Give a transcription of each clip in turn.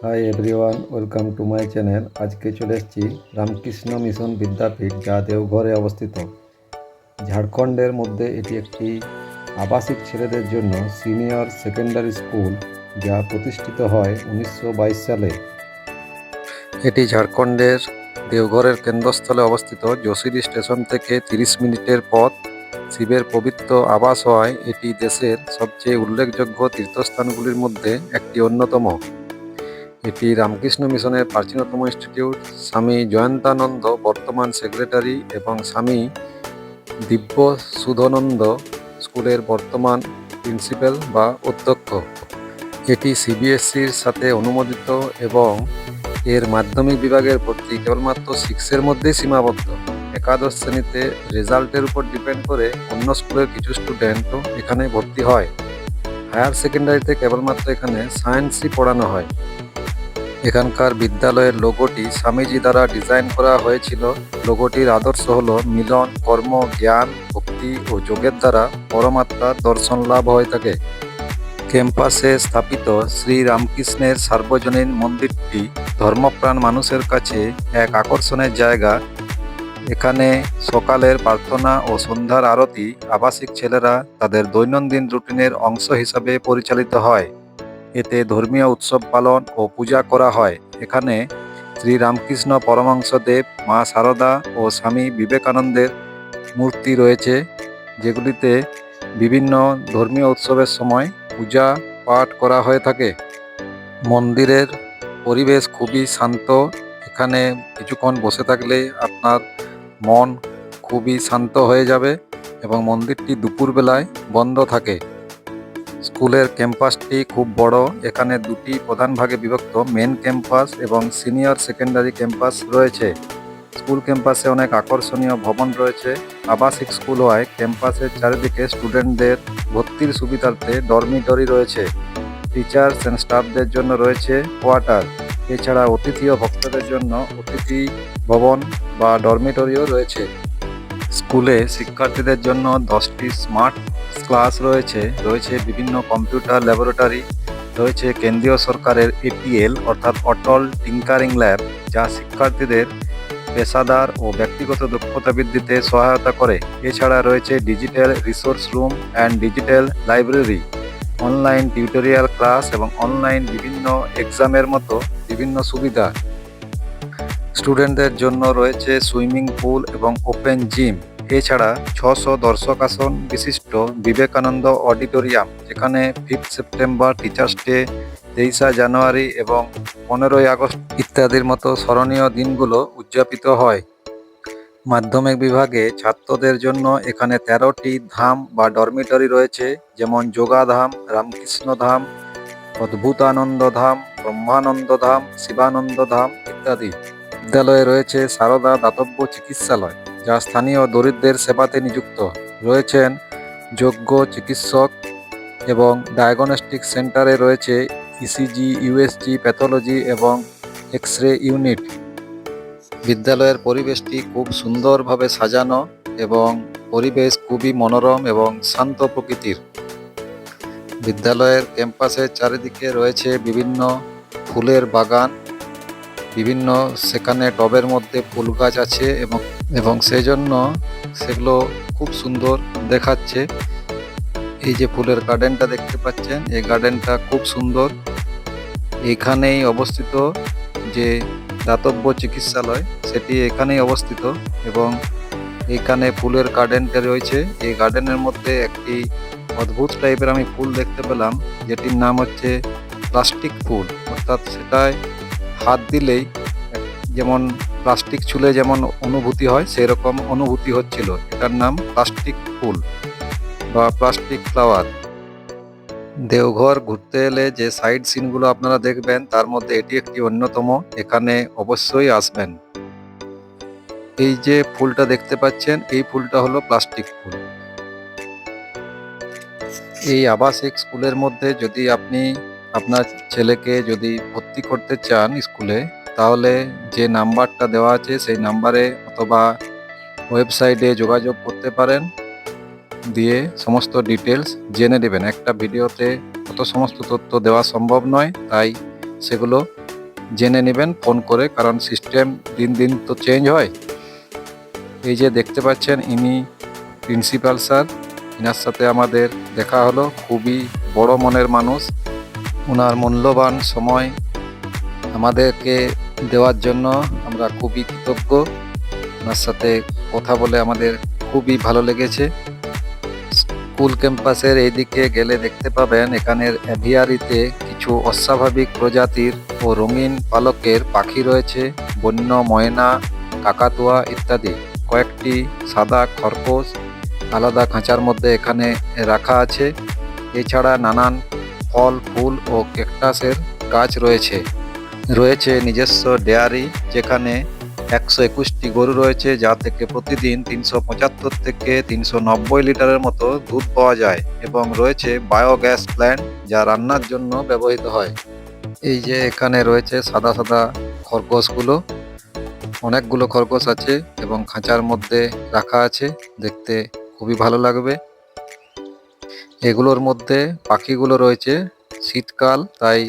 Hi everyone, welcome to my channel. আজকে চলে এসেছি রামকৃষ্ণ মিশন বিদ্যাপীঠ, যা দেওঘরে অবস্থিত। ঝাড়খণ্ডের মধ্যে এটি একটি আবাসিক ছেলেদের জন্য সিনিয়র সেকেন্ডারি স্কুল, যা প্রতিষ্ঠিত হয় 1922 সালে। এটি ঝাড়খণ্ডের দেওঘরের কেন্দ্রস্থলে অবস্থিত। যশোর স্টেশন থেকে 30 মিনিটের পথ। শিবের পবিত্র আবাস হওয়ায় এটি দেশের সবচেয়ে উল্লেখযোগ্য তীর্থস্থানগুলির মধ্যে একটি অন্যতম। এটি রামকৃষ্ণ মিশনের প্রাচীনতম ইনস্টিটিউট। স্বামী জয়ন্তানন্দ বর্তমান সেক্রেটারি এবং স্বামী দিব্য সুধানন্দ স্কুলের বর্তমান প্রিন্সিপাল বা অধ্যক্ষ। এটি সিবিএসসির সাথে অনুমোদিত এবং এর মাধ্যমিক বিভাগের ভর্তি কেবলমাত্র 6-এর মধ্যেই সীমাবদ্ধ। একাদশ শ্রেণীতে রেজাল্টের উপর ডিপেন্ড করে অন্য স্কুলের কিছু স্টুডেন্টও এখানে ভর্তি হয়। হায়ার সেকেন্ডারিতে কেবলমাত্র এখানে সায়েন্সই পড়ানো হয়। এখানকার বিদ্যালয়ের লোগোটি স্বামীজি দ্বারা ডিজাইন করা হয়েছিল। লোগোটির আদর্শ হল মিলন, কর্ম, জ্ঞান, ভক্তি ও যোগের দ্বারা পরমাত্মার দর্শন লাভ হয়ে থাকে। ক্যাম্পাসে স্থাপিত শ্রী রামকৃষ্ণের সার্বজনীন মন্দিরটি ধর্মপ্রাণ মানুষের কাছে এক আকর্ষণের জায়গা। এখানে সকালের প্রার্থনা ও সন্ধ্যার আরতি আবাসিক ছেলেরা তাদের দৈনন্দিন রুটিনের অংশ হিসাবে পরিচালিত হয়। এতে ধর্মীয় উৎসব পালন ও পূজা করা হয়। এখানে শ্রী রামকৃষ্ণ পরমহংসদেব, মা সারদা ও স্বামী বিবেকানন্দের মূর্তি রয়েছে, যেগুলিতে বিভিন্ন ধর্মীয় উৎসবের সময় পূজা পাঠ করা হয়ে থাকে। মন্দিরের পরিবেশ খুবই শান্ত। এখানে কিছুক্ষণ বসে থাকলে আপনার মন খুবই শান্ত হয়ে যাবে এবং মন্দিরটি দুপুরবেলায় বন্ধ থাকে। স্কুলের ক্যাম্পাসটি খুব বড়। এখানে দুটি প্রধান ভাগে বিভক্ত, মেন ক্যাম্পাস এবং সিনিয়র সেকেন্ডারি ক্যাম্পাস রয়েছে। স্কুল ক্যাম্পাসে অনেক আকর্ষণীয় ভবন রয়েছে। আবাসিক স্কুল হওয়ায় ক্যাম্পাসের চারিদিকে স্টুডেন্টদের ভর্তির সুবিধার্থে ডরমিটরি রয়েছে। টিচার্স অ্যান্ড স্টাফদের জন্য রয়েছে কোয়ার্টার। এছাড়া অতিথি ও ভক্তদের জন্য অতিথি ভবন বা ডরমিটরিও রয়েছে। স্কুলে শিক্ষার্থীদের জন্য 10টি স্মার্ট ক্লাস রয়েছে বিভিন্ন কম্পিউটার ল্যাবরেটরি, রয়েছে কেন্দ্রীয় সরকারের এটিএল অর্থাৎ অটল টিঙ্কারিং ল্যাব, যা শিক্ষার্থীদের পেশাদার ও ব্যক্তিগত দক্ষতা বৃদ্ধিতে সহায়তা করে। এছাড়া রয়েছে digital resource room and digital library, online tutorial class এবং অনলাইন বিভিন্ন এক্সামের মতো বিভিন্ন সুবিধা। স্টুডেন্টদের জন্য রয়েছে সুইমিং পুল এবং ওপেন জিম। এছাড়া 600 দর্শক আসন বিশিষ্ট বিবেকানন্দ অডিটোরিয়াম, যেখানে 5 সেপ্টেম্বর, টিচার্স ডে, 23 জানুয়ারি এবং 15ই আগস্ট ইত্যাদির মতো স্মরণীয় দিনগুলো উদযাপিত হয়। মাধ্যমিক বিভাগে ছাত্রদের জন্য এখানে 13টি ধাম বা ডরমিটরি রয়েছে, যেমন যোগাধাম, রামকৃষ্ণ ধাম, অদ্ভুতানন্দ ধাম, ব্রহ্মানন্দ ধাম, শিবানন্দ ধাম ইত্যাদি। বিদ্যালয়ে রয়েছে সারদা দাতব্য চিকিৎসালয়, যা স্থানীয় দরিদ্রদের সেবাতে নিযুক্ত। রয়েছেন যোগ্য চিকিৎসক এবং ডায়াগনস্টিক সেন্টারে রয়েছে ইসিজি, ইউএসজি, প্যাথোলজি এবং এক্স রে ইউনিট। বিদ্যালয়ের পরিবেশটি খুব সুন্দরভাবে সাজানো এবং পরিবেশ খুবই মনোরম এবং শান্ত প্রকৃতির। বিদ্যালয়ের ক্যাম্পাসের চারিদিকে রয়েছে বিভিন্ন ফুলের বাগান। বিভিন্ন সেখানে টবের মধ্যে ফুল গাছ আছে এবং সেই জন্য সেগুলো খুব সুন্দর দেখাচ্ছে। এই যে ফুলের গার্ডেনটা দেখতে পাচ্ছেন, এই গার্ডেনটা খুব সুন্দর। এখানেই অবস্থিত যে দাতব্য চিকিৎসালয়, সেটি এখানেই অবস্থিত এবং এখানে ফুলের গার্ডেনটা রয়েছে। এই গার্ডেনের মধ্যে একটি অদ্ভুত টাইপের আমি ফুল দেখতে পেলাম, যেটির নাম হচ্ছে প্লাস্টিক ফুল, অর্থাৎ সেটায় হাত দিলেই যেমন প্লাস্টিক ছুলে যেমন অনুভূতি হয়, সেরকম অনুভূতি হচ্ছিল। এটার নাম প্লাস্টিক ফুল বা প্লাস্টিক ফ্লাওয়ার। দেওঘর ঘুরতে এলে যে সাইড সিনগুলো আপনারা দেখবেন, তার মধ্যে এটি একটি অন্যতম। এখানে অবশ্যই আসবেন। এই যে ফুলটা দেখতে পাচ্ছেন, এই ফুলটা হলো প্লাস্টিক ফুল। এই আবাসিক স্কুলের মধ্যে যদি আপনি আপনার ছেলেকে যদি ভর্তি করতে চান স্কুলে, তাহলে যে নাম্বারটা দেওয়া আছে সেই নাম্বারে অথবা ওয়েবসাইটে যোগাযোগ করতে পারেন, দিয়ে সমস্ত ডিটেলস জেনে নেবেন। একটা ভিডিওতে অত সমস্ত তথ্য দেওয়া সম্ভব নয়, তাই সেগুলো জেনে নেবেন ফোন করে, কারণ সিস্টেম দিন দিন তো চেঞ্জ হয়। এই যে দেখতে পাচ্ছেন ইনি প্রিন্সিপাল স্যার, এনার সাথে আমাদের দেখা হলো। খুবই বড় মনের মানুষ, ওনার মূল্যবান সময় আমাদেরকে দেওয়ার জন্য আমরা খুবই কৃতজ্ঞ। ওনার সাথে কথা বলে আমাদের খুবই ভালো লেগেছে। স্কুল ক্যাম্পাসের এইদিকে গেলে দেখতে পাবেন এখানের অ্যাভিয়ারিতে কিছু অস্বাভাবিক প্রজাতির ও রঙিন পালকের পাখি রয়েছে, বন্য ময়না, কাকাতুয়া ইত্যাদি। কয়েকটি সাদা খরগোশ আলাদা খাঁচার মধ্যে এখানে রাখা আছে। এছাড়া নানান ফল, ফুল ও ক্যাকটাসের গাছ রয়েছে। রয়েছে নিজস্ব ডেয়ারি, যেখানে 121টি গরু রয়েছে, যা থেকে প্রতিদিন 375 থেকে 390 লিটারের মতো দুধ পাওয়া যায়। এবং রয়েছে বায়োগ্যাস প্ল্যান্ট, যা রান্নার জন্য ব্যবহৃত হয়। এই যে এখানে রয়েছে সাদা সাদা খরগোশগুলো, অনেকগুলো খরগোশ আছে এবং খাঁচার মধ্যে রাখা আছে, দেখতে খুবই ভালো লাগবে। এগুলোর মধ্যে পাখিগুলো রয়েছে, শীতকাল তাই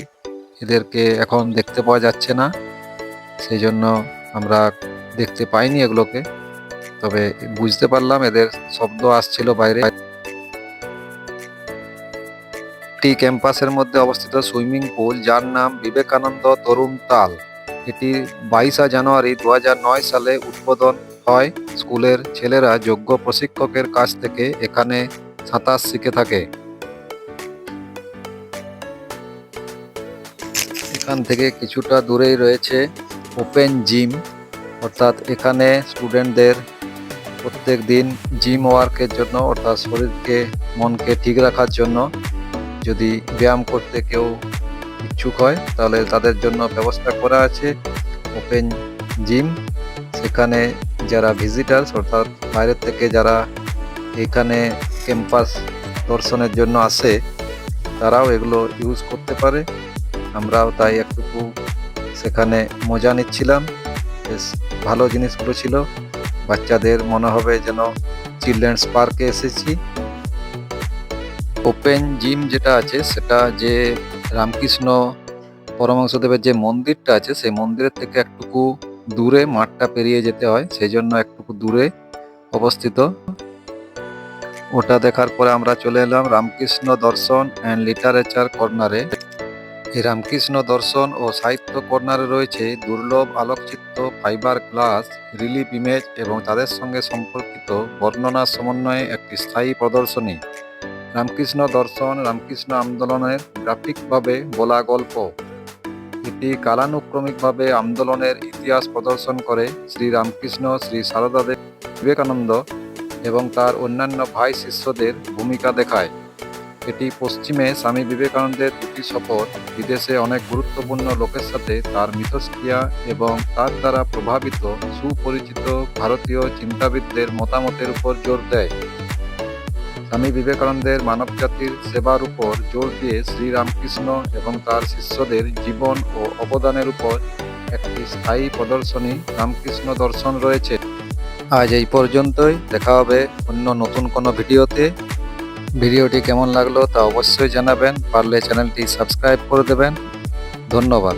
এদেরকে এখন দেখতে পাওয়া যাচ্ছে না, সেই জন্য আমরা দেখতে পাইনি এগুলোকে। তবে বুঝতে পারলাম এদের শব্দ আসছিল বাইরে। একটি ক্যাম্পাসের মধ্যে অবস্থিত সুইমিং পুল, যার নাম বিবেকানন্দ তরুণ তাল। এটি 22 জানুয়ারি 2009 সালে উদ্বোধন হয়। স্কুলের ছেলেরা যোগ্য প্রশিক্ষকের কাছ থেকে এখানে সাঁতার শিখে থাকে। এখান থেকে কিছুটা দূরেই রয়েছে ওপেন জিম, অর্থাৎ এখানে স্টুডেন্টদের প্রত্যেক দিন জিম ওয়ার্কের জন্য, অর্থাৎ শরীরকে মনকে ঠিক রাখার জন্য যদি ব্যায়াম করতে কেউ ইচ্ছুক হয় তাহলে তাদের জন্য ব্যবস্থা করা আছে ওপেন জিম। সেখানে যারা ভিজিটার্স, অর্থাৎ বাইরের থেকে যারা এখানে ক্যাম্পাস দর্শনের জন্য আসে, তারাও এগুলো ইউজ করতে পারে। আমরাও তাই একটুকু সেখানে মজা নিচ্ছিলাম। বেশ ভালো জিনিসগুলো ছিল, বাচ্চাদের মনে হবে যেন চিলড্রেন্স পার্কে এসেছি। ওপেন জিম যেটা আছে সেটা যে রামকৃষ্ণ পরমহংসদেবের যে মন্দিরটা আছে, সেই মন্দিরের থেকে একটুকু দূরে, মাঠটা পেরিয়ে যেতে হয়, সেই জন্য একটুকু দূরে অবস্থিত। ওটা দেখার পরে আমরা চলে এলাম রামকৃষ্ণ দর্শন অ্যান্ড লিটারেচার কর্নারে। এই রামকৃষ্ণ দর্শন ও সাহিত্য কর্নারে রয়েছে দুর্লভ আলোকচিত্র, ফাইবার গ্লাস, রিলিফ ইমেজ এবং তাদের সঙ্গে সম্পর্কিত বর্ণনার সমন্বয়ে একটি স্থায়ী প্রদর্শনী। রামকৃষ্ণ দর্শন রামকৃষ্ণ আন্দোলনের গ্রাফিকভাবে বলা গল্প। এটি কালানুক্রমিকভাবে আন্দোলনের ইতিহাস প্রদর্শন করে। শ্রী রামকৃষ্ণ, শ্রী সারদা দেব, বিবেকানন্দ এবং তার অন্যান্য ভাই শিষ্যদের ভূমিকা দেখায়। এটি পশ্চিমে স্বামী বিবেকানন্দের দুটি সফর, বিদেশে অনেক গুরুত্বপূর্ণ লোকের সাথে তার মিথস্ক্রিয়া এবং তার দ্বারা প্রভাবিত সুপরিচিত ভারতীয় চিন্তাবিদদের মতামতের উপর জোর দেয়। স্বামী বিবেকানন্দের মানবজাতির সেবার উপর জোর দিয়ে শ্রী রামকৃষ্ণ এবং তার শিষ্যদের জীবন ও অবদানের উপর একটি স্থায়ী প্রদর্শনী রামকৃষ্ণ দর্শন রয়েছে। আজ এই পর্যন্তই, দেখা হবে অন্য নতুন কোনো ভিডিওতে। ভিডিওটি কেমন লাগলো তা অবশ্যই জানাবেন, পারলে চ্যানেলটি সাবস্ক্রাইব করে দেবেন। ধন্যবাদ।